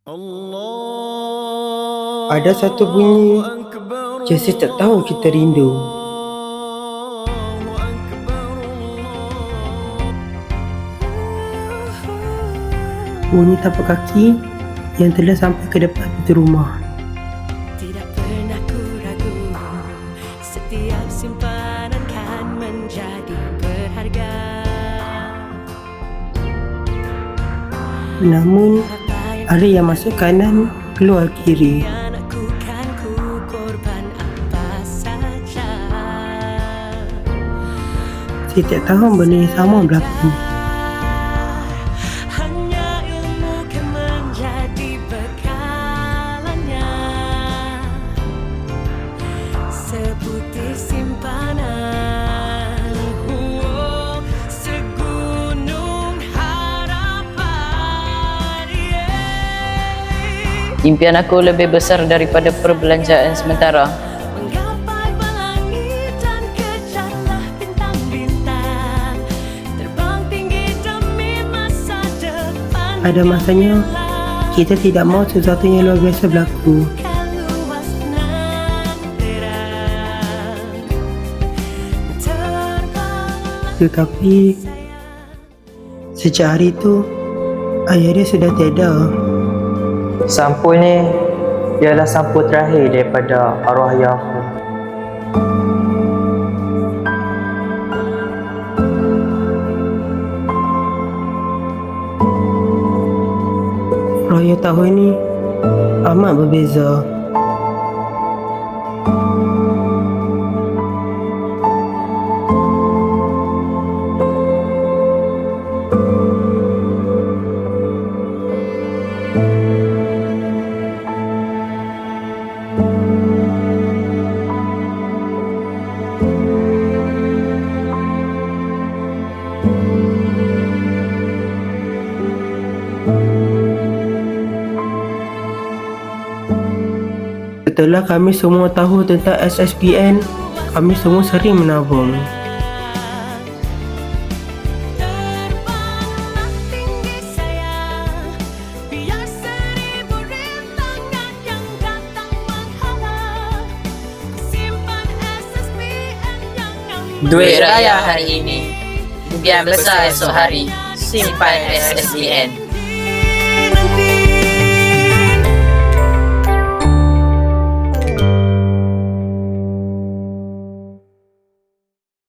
Ada satu bunyi, Jesse tak tahu kita rindu. Bunyi tapak kaki yang telah sampai ke depan pintu rumah. Tidak pernah ku ragu, setiap simpanan kan menjadi berharga. Namun, ada yang masuk kanan, keluar kiri. Aku kan ku korban apa saja. Setiap tahun benda yang sama berlaku. Hanya ilmu kan menjadi bekalannya, seputih simpanan, segunung harapan. Impian aku lebih besar daripada perbelanjaan sementara. Menggapai pelangi dan kejarlah bintang-bintang, terbang tinggi demi masa depan. Pada masanya, kita tidak mahu sesuatu yang luar biasa berlaku. Luas nan terang, terbanglah Tetapi, sejak hari itu, ayah dia sudah tiada. Sampul ni ialah sampul terakhir daripada arwah ayah aku. Raya tahun ini amat berbeza. Setelah kami semua tahu tentang SSPN, kami semua sering menabung. terbanglah tinggi sayang, biar 1000 rintangan yang datang menghalang. Simpan SSPN yang Duit raya hari ini, impian besar esok hari. Simpan SSDN.